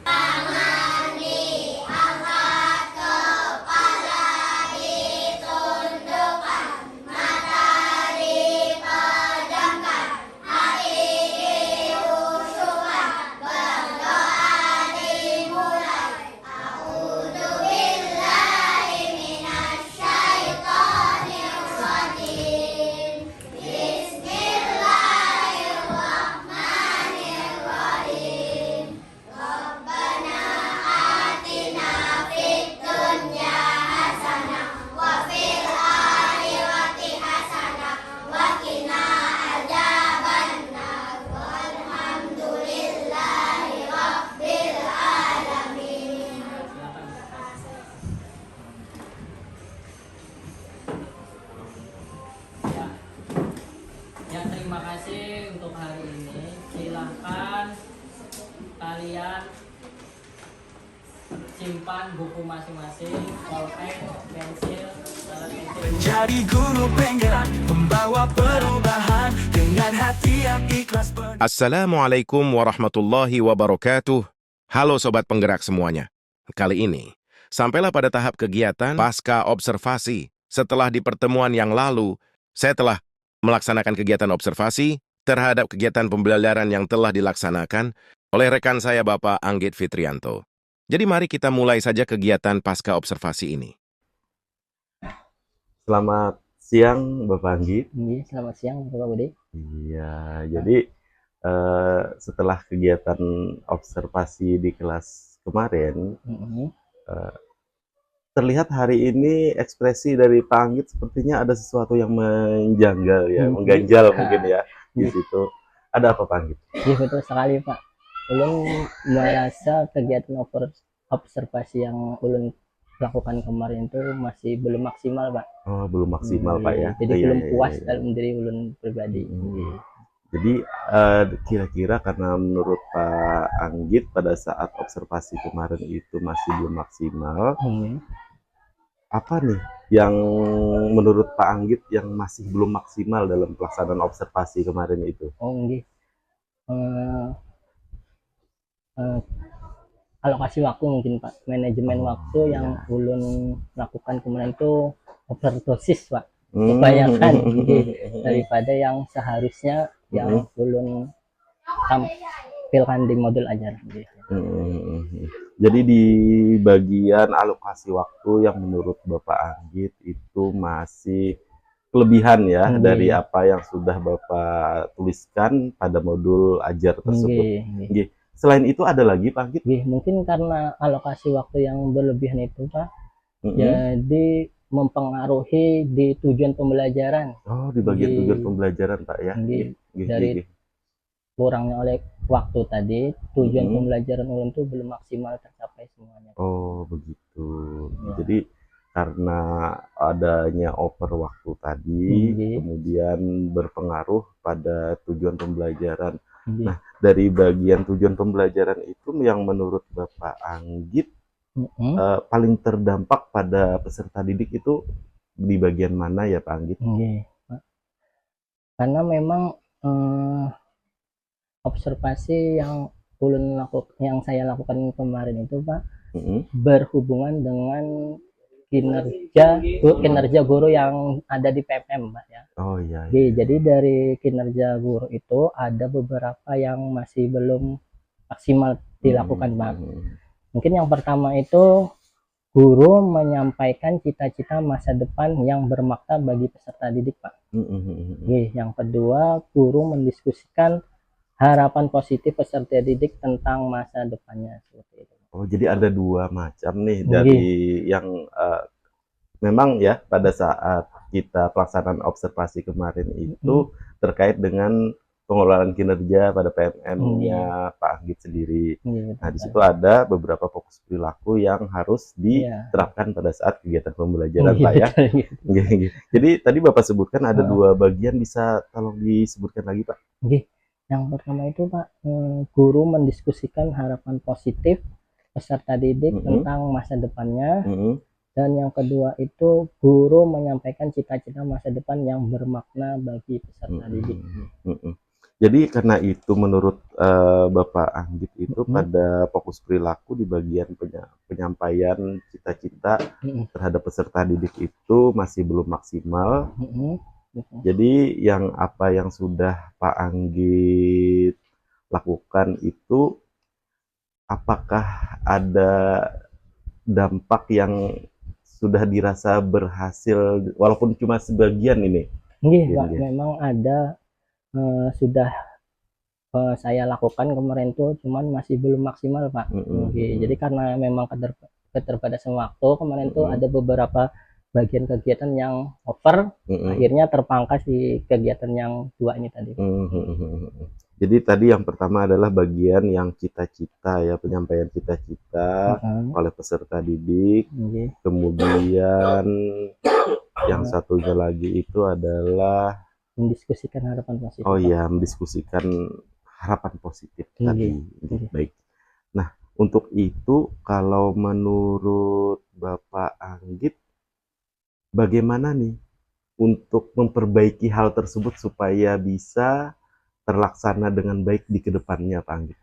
Tangan diangkat, kepala ditundukkan, mata dipejamkan, hati dihusyukkan, berdoa dimulai. A'udzubillahi minasyaitonir rajim. Bismillahirrahmanirrahim. Rabbana atina fid dunya hasanah wa fil akhirati hasanah wa qina adzabannar. Walhamdulillahi rabbil alamin. Ya. Ya, terima kasih untuk hari ini. Silahkan kalian simpan buku masing-masing, pulpen, pensil, pensil. Menjadi guru penggerak, pembawa perubahan dengan hati yang ikhlas penuh. Assalamualaikum warahmatullahi wabarakatuh. Halo Sobat Penggerak semuanya. Kali ini, sampailah pada tahap kegiatan pasca observasi. Setelah di pertemuan yang lalu, saya telah melaksanakan kegiatan observasi terhadap kegiatan pembelajaran yang telah dilaksanakan oleh rekan saya Bapak Anggit Fitrianto. Jadi mari kita mulai saja kegiatan pasca observasi ini. Selamat siang Bapak Anggit. Selamat siang Bapak Budi. Iya, jadi setelah kegiatan observasi di kelas kemarin, terlihat hari ini ekspresi dari Pak Anggit sepertinya ada sesuatu yang menjanggal ya, mengganjal mungkin ya di situ. Ada apa Pak Anggit? Iya betul sekali Pak. Ulun merasa kegiatan observasi yang ulun lakukan kemarin itu masih belum maksimal Pak. Oh, belum maksimal Pak ya. Jadi Iya, belum iya, puas iya. dalam diri ulun pribadi. Jadi kira-kira karena menurut Pak Anggit pada saat observasi kemarin itu masih belum maksimal, apa nih yang menurut Pak Anggit yang masih belum maksimal dalam pelaksanaan observasi kemarin itu? Oh nggih. Alokasi waktu mungkin Pak. Manajemen waktu yang ulun lakukan kemarin itu overdosis Pak. Kebanyakan daripada yang seharusnya yang ulun tampilkan di modul ajar. Jadi di bagian alokasi waktu yang menurut Bapak Anggit itu masih kelebihan ya dari apa yang sudah Bapak tuliskan pada modul ajar tersebut. Selain itu ada lagi Pak Anggit? Mungkin karena alokasi waktu yang berlebihan itu Pak, jadi mempengaruhi di tujuan pembelajaran. Oh, di bagian tujuan pembelajaran Pak ya. Dari kurangnya oleh waktu tadi, tujuan pembelajaran ulun itu belum maksimal tercapai semuanya. Oh, begitu. Jadi karena adanya over waktu tadi, kemudian berpengaruh pada tujuan pembelajaran. Nah, dari bagian tujuan pembelajaran itu yang menurut Bapak Anggit paling terdampak pada peserta didik itu di bagian mana ya Pak Anggit? Karena memang observasi yang saya lakukan kemarin itu Pak berhubungan dengan kinerja guru yang ada di PMM, Pak ya. Oh iya. Jadi dari kinerja guru itu ada beberapa yang masih belum maksimal dilakukan, Pak. Mungkin yang pertama itu guru menyampaikan cita-cita masa depan yang bermakna bagi peserta didik, Pak. Yang kedua, guru mendiskusikan harapan positif peserta didik tentang masa depannya seperti itu. Oh, jadi ada dua macam nih dari yang memang ya pada saat kita pelaksanaan observasi kemarin itu terkait dengan pengelolaan kinerja pada PMM-nya Pak Anggit sendiri. Nah, di situ ada beberapa fokus perilaku yang harus diterapkan pada saat kegiatan pembelajaran, Pak ya. Jadi tadi Bapak sebutkan ada dua bagian, bisa tolong disebutkan lagi, Pak? Yang pertama itu, Pak, guru mendiskusikan harapan positif peserta didik tentang masa depannya. Dan yang kedua itu guru menyampaikan cita-cita masa depan yang bermakna bagi peserta didik. Jadi karena itu menurut Bapak Anggit itu pada fokus perilaku di bagian penyampaian cita-cita terhadap peserta didik itu masih belum maksimal. Jadi apa yang sudah Pak Anggit lakukan itu, apakah ada dampak yang sudah dirasa berhasil walaupun cuma sebagian ini? Pak, memang ada sudah saya lakukan kemarin tuh, cuman masih belum maksimal, Pak. Jadi karena memang keterbatasan waktu kemarin tuh ada beberapa bagian kegiatan yang over, akhirnya terpangkas di kegiatan yang dua ini tadi. Jadi tadi yang pertama adalah bagian yang cita-cita ya, penyampaian cita-cita oleh peserta didik. Kemudian yang satunya lagi itu adalah mendiskusikan harapan positif. Oh iya, mendiskusikan harapan positif tadi. Baik. Nah, untuk itu kalau menurut Bapak Anggit, bagaimana nih untuk memperbaiki hal tersebut supaya bisa terlaksana dengan baik di kedepannya, Pak Anggit?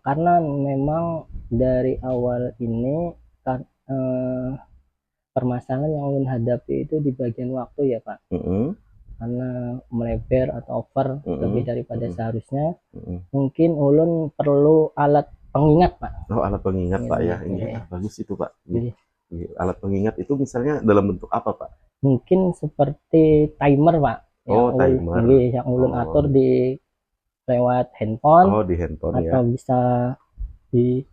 Karena memang dari awal ini permasalahan yang ulun hadapi itu di bagian waktu ya, Pak. Karena melebar atau over lebih daripada seharusnya. Mungkin ulun perlu alat pengingat, Pak. Oh, alat pengingat, Pak ya. Ini bagus itu, Pak. Alat pengingat itu misalnya dalam bentuk apa, Pak? Mungkin seperti timer, Pak. Oh, timer. Yang ulun atur di lewat handphone. Oh, di handphone atau bisa di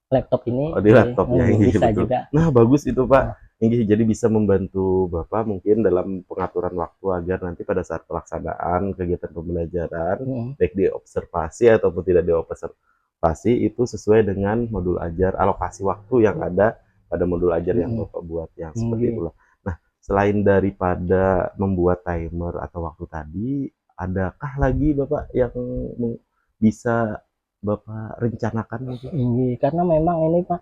laptop ini. Oh, di laptop ya. Bisa juga. Nah, bagus itu, Pak. Jadi bisa membantu Bapak mungkin dalam pengaturan waktu agar nanti pada saat pelaksanaan kegiatan pembelajaran, baik di observasi ataupun tidak di observasi, itu sesuai dengan modul ajar, alokasi waktu yang ada pada modul ajar yang Bapak buat, yang seperti itulah. Nah, selain daripada membuat timer atau waktu tadi, adakah lagi Bapak yang bisa Bapak rencanakan? Karena memang ini, Pak,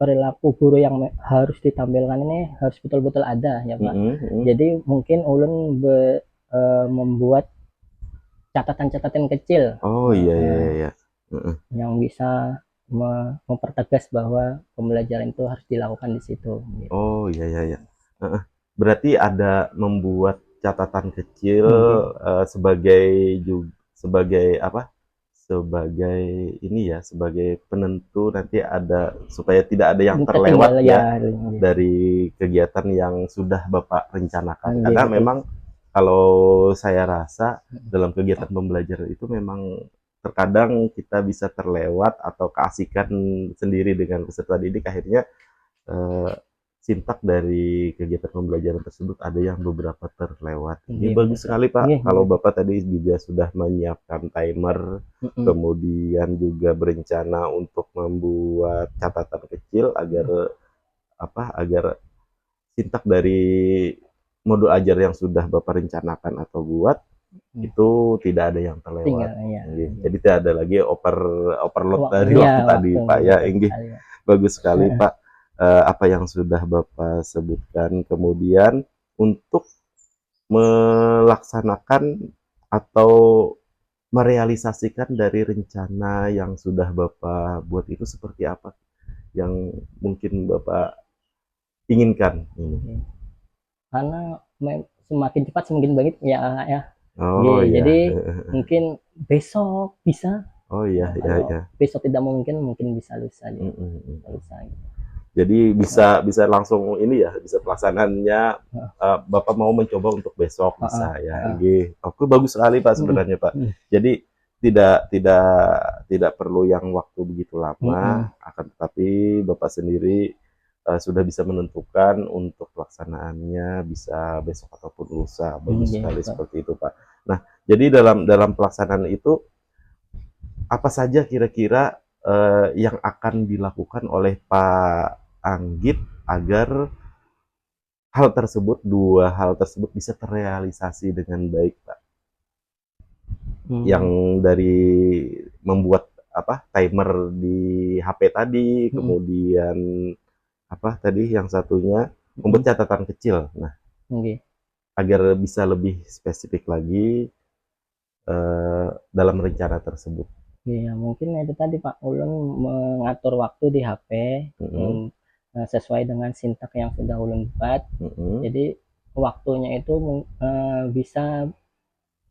perilaku guru yang harus ditampilkan ini harus betul-betul ada ya, Pak. Jadi mungkin ulun membuat catatan-catatan kecil. Oh iya. Yang bisa mempertegas bahwa pembelajaran itu harus dilakukan di situ. Gitu. Oh iya. Berarti ada membuat catatan kecil sebagai apa? Sebagai ini ya, sebagai penentu nanti ada supaya tidak ada yang terlewat ya dari kegiatan yang sudah Bapak rencanakan. Karena memang kalau saya rasa dalam kegiatan pembelajaran itu memang terkadang kita bisa terlewat atau keasikan sendiri dengan peserta didik, akhirnya sintak dari kegiatan pembelajaran tersebut ada yang beberapa terlewat. Ini bagus sekali, Pak. Kalau Bapak tadi juga sudah menyiapkan timer, kemudian juga berencana untuk membuat catatan kecil agar sintak dari modul ajar yang sudah Bapak rencanakan atau buat itu tidak ada yang terlewat. Jadi tidak ada lagi overload dari waktu tadi, Pak ya. Bagus sekali, Pak. Apa yang sudah Bapak sebutkan. Kemudian untuk melaksanakan atau merealisasikan dari rencana yang sudah Bapak buat itu seperti apa yang mungkin Bapak inginkan ini? Karena semakin cepat semakin baik ya ya. Oh iya. Jadi mungkin besok bisa. Oh iya, iya, Kalau iya. besok tidak mungkin bisa lusa gitu. Mm-mm. Lusa gitu. Jadi bisa langsung ini ya, bisa pelaksanaannya Bapak mau mencoba untuk besok bisa ya. Nggih. Oke, bagus sekali Pak sebenarnya Pak. Jadi tidak perlu yang waktu begitu lama, akan tetapi Bapak sendiri sudah bisa menentukan untuk pelaksanaannya bisa besok ataupun lusa. Bagus sekali seperti itu Pak. Nah, jadi dalam pelaksanaan itu apa saja kira-kira yang akan dilakukan oleh Pak Anggit agar dua hal tersebut bisa terrealisasi dengan baik, Pak? Yang dari membuat timer di HP tadi, kemudian apa tadi yang satunya membuat catatan kecil. Nah, agar bisa lebih spesifik lagi dalam rencana tersebut. Iya, mungkin itu tadi Pak, ulun mengatur waktu di HP sesuai dengan sintak yang sudah ulun buat. Jadi waktunya itu bisa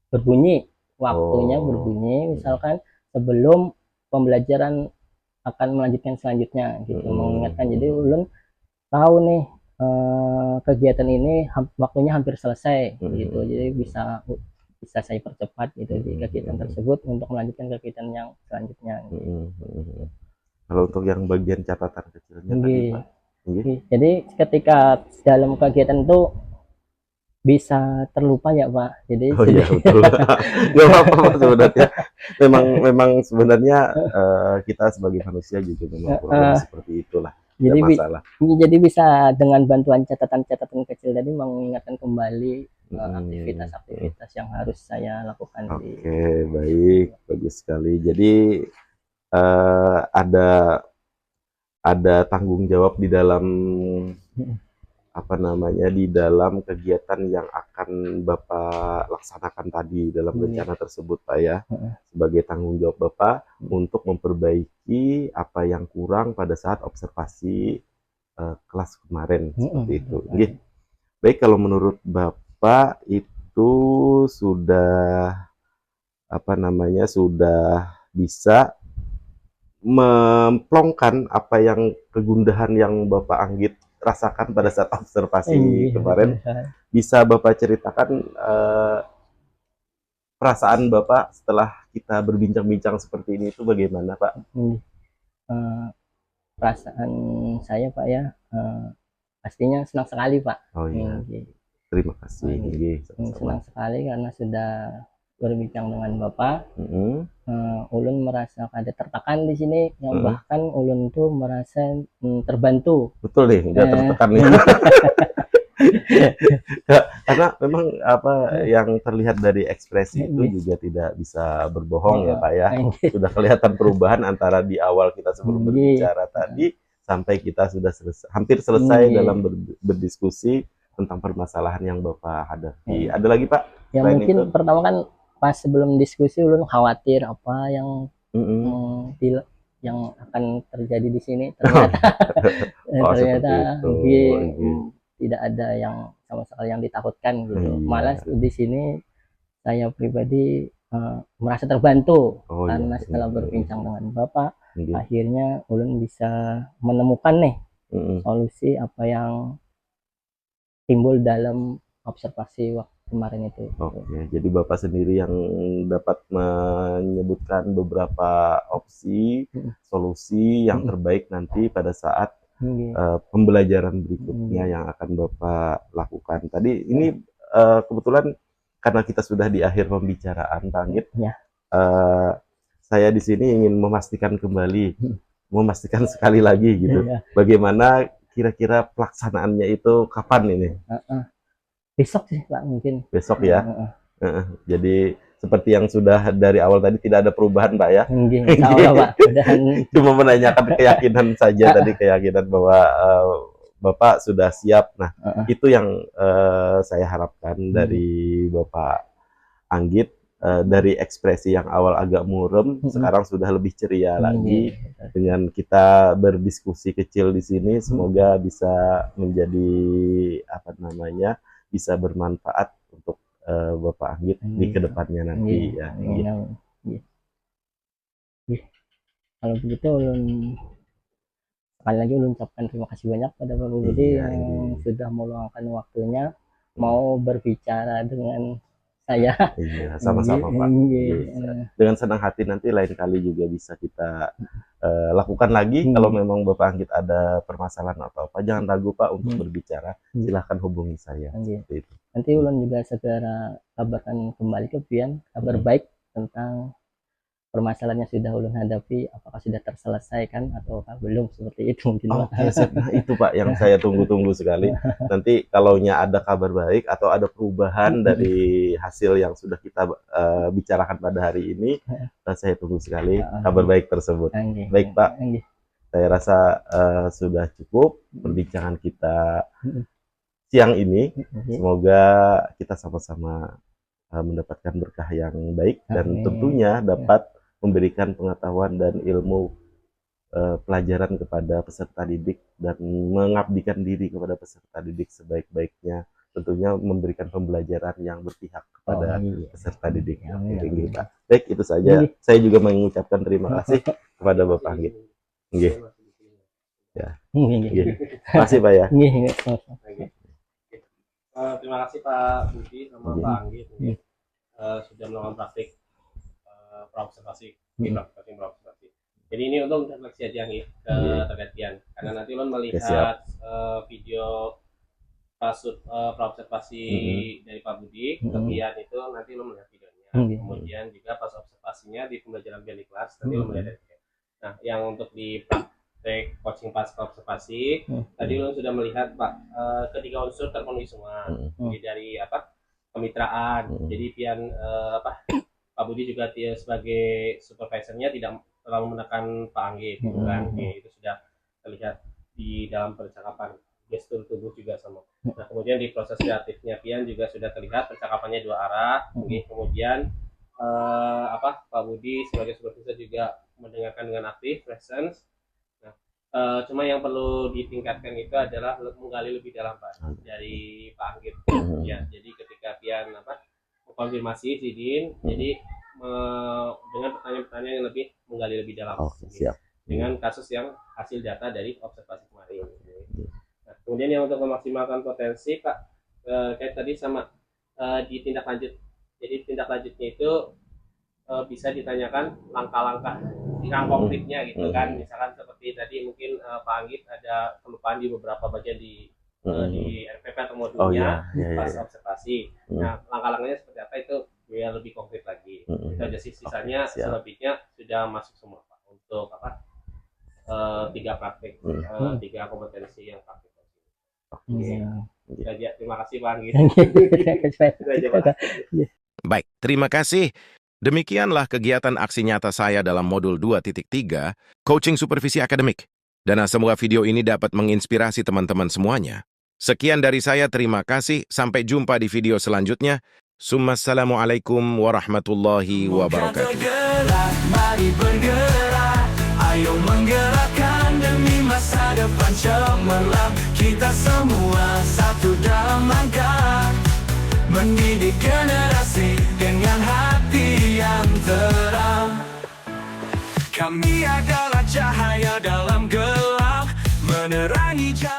berbunyi, berbunyi misalkan sebelum pembelajaran akan melanjutkan selanjutnya gitu, mengingatkan. Jadi ulun tahu nih kegiatan ini waktunya hampir selesai gitu, jadi bisa saya percepat gitu di kegiatan tersebut untuk melanjutkan kegiatan yang selanjutnya. Kalau untuk yang bagian catatan kecilnya tadi Pak? Jadi ketika dalam kegiatan itu bisa terlupa ya Pak. Jadi iya betul. Gak apa-apa Pak sebenarnya. Memang sebenarnya kita sebagai manusia juga memang kurang seperti itulah. Jadi bisa dengan bantuan catatan-catatan kecil tadi mengingatkan kembali aktivitas-aktivitas yang harus saya lakukan. Oke, baik, bagus sekali. Jadi ada tanggung jawab di dalam di dalam kegiatan yang akan Bapak laksanakan tadi dalam rencana tersebut Pak ya, sebagai tanggung jawab Bapak untuk memperbaiki apa yang kurang pada saat observasi kelas kemarin seperti itu. Baik, kalau menurut Bapak itu sudah sudah bisa memplongkan apa yang kegundahan yang Bapak Anggit rasakan pada saat observasi kemarin. Bisa Bapak ceritakan perasaan Bapak setelah kita berbincang-bincang seperti ini itu bagaimana Pak? Perasaan saya Pak ya, pastinya senang sekali Pak. Oh iya, terima kasih. Senang sekali karena sudah berbincang dengan Bapak. Ulun merasa ada tertekan di sini, yang bahkan ulun tuh merasa terbantu. Betul nih, nggak tertekan nih. Karena memang yang terlihat dari ekspresi itu juga tidak bisa berbohong ya Pak ya. Sudah kelihatan perubahan antara di awal kita sebelum berbicara tadi sampai kita sudah hampir selesai dalam berdiskusi tentang permasalahan yang Bapak hadapi. Ada lagi Pak? Ya mungkin pertama kan pas sebelum diskusi ulun khawatir apa yang akan terjadi di sini, ternyata tidak ada yang sama sekali yang ditakutkan gitu. Malah di sini saya pribadi merasa terbantu karena setelah berbincang dengan Bapak, akhirnya ulun bisa menemukan nih solusi apa yang timbul dalam observasi waktu kemarin itu. Oke, jadi Bapak sendiri yang dapat menyebutkan beberapa opsi solusi yang terbaik nanti pada saat pembelajaran berikutnya yang akan Bapak lakukan. Tadi ini kebetulan karena kita sudah di akhir pembicaraan Pak Anggit, saya di sini ingin memastikan sekali lagi gitu, bagaimana kira-kira pelaksanaannya itu kapan ini? Besok sih Pak, mungkin. Besok ya. Jadi seperti yang sudah dari awal tadi tidak ada perubahan Pak ya. Insya Allah Pak. Cuma menanyakan keyakinan saja tadi, keyakinan bahwa Bapak sudah siap. Nah, itu yang saya harapkan dari Bapak Anggit. dari ekspresi yang awal agak murem, sekarang sudah lebih ceria lagi. Dengan kita berdiskusi kecil di sini, semoga bisa menjadi apa namanya, bisa bermanfaat untuk Bapak Anggit di kedepannya nanti ya. Kalau begitu ulun sekali lagi ulun ucapkan terima kasih banyak pada Pak Budi yang sudah meluangkan waktunya mau berbicara dengan saya. Iya, sama-sama Pak. Dengan senang hati nanti lain kali juga bisa kita lakukan lagi. Kalau memang Bapak Anggit ada permasalahan atau apa, jangan ragu Pak untuk berbicara. Silahkan hubungi saya. Seperti itu. Nanti ulun juga segera kabarkan kembali ke Pian kabar baik tentang permasalahan yang sudah ulun hadapi, apakah sudah terselesaikan atau belum, seperti itu mungkin. Oke, nah, itu Pak yang saya tunggu-tunggu sekali. Nanti kalaunya ada kabar baik atau ada perubahan dari hasil yang sudah kita bicarakan pada hari ini, saya tunggu sekali kabar baik tersebut. Baik Pak, saya rasa sudah cukup perbincangan kita siang ini. Semoga kita sama-sama mendapatkan berkah yang baik dan tentunya dapat memberikan pengetahuan dan ilmu pelajaran kepada peserta didik dan mengabdikan diri kepada peserta didik sebaik-baiknya, tentunya memberikan pembelajaran yang berpihak kepada peserta didik. Baik, itu saja. Saya juga mengucapkan terima kasih kepada Bapak Anggit. Ya. Terima kasih Pak ya. Terima kasih Pak Budi sama Pak Anggit sudah melakukan praktik praobservasi, praobservasi. Jadi ini untuk refleksi aja nih terkait Pian, karena nanti lo melihat video pasut praobservasi dari Pak Budi ke Pian itu, nanti lo melihat videonya. Kemudian juga pas observasinya di pembelajaran Pian di kelas, nanti lo melihat dari Pian. Nah, yang untuk di praktek coaching pas observasi, tadi lo sudah melihat Pak, ketiga unsur terpenuhi semua. Jadi dari apa? Kemitraan. Jadi Pian Pak Budi juga sebagai supervisornya tidak terlalu menekan Pak Anggit, gitu kan? Itu sudah terlihat di dalam percakapan, gestur tubuh juga sama. Nah, kemudian di proses kreatifnya Pian juga sudah terlihat percakapannya dua arah. Kemudian Pak Budi sebagai supervisor juga mendengarkan dengan aktif, presence. Nah, cuma yang perlu ditingkatkan itu adalah menggali lebih dalam Pak dari Pak Anggit. Ya, jadi ketika Pian konfirmasi Sidin, jadi dengan pertanyaan-pertanyaan yang lebih menggali lebih dalam, dengan kasus yang hasil data dari observasi kemarin. Nah, kemudian yang untuk memaksimalkan potensi Pak, kayak tadi sama di tindak lanjut. Jadi tindak lanjutnya itu bisa ditanyakan langkah-langkah yang konkretnya gitu kan, misalkan seperti tadi mungkin Pak Anggit ada kelupaan di beberapa bagian di RPP atau modulnya pas observasi. Nah, langkah-langkahnya seperti apa itu biar lebih konkret lagi. Itu aja sih, sisanya selebihnya sudah masuk semua Pak untuk tiga praktik, tiga kompetensi yang praktik. Itu aja. Terima kasih Pak Anggit. Baik, terima kasih. Demikianlah kegiatan aksi nyata saya dalam modul 2.3, Coaching Supervisi Akademik. Dan semoga video ini dapat menginspirasi teman-teman semuanya. Sekian dari saya, terima kasih. Sampai jumpa di video selanjutnya. Assalamualaikum warahmatullahi wabarakatuh. Tergerak, mari bergerak. Ayo menggerakkan demi masa depan cemerlang. Kita semua satu dalam langkah mendidik generasi dengan hati yang terang. Kami adalah cahaya dalam gelap, menerangi jalan.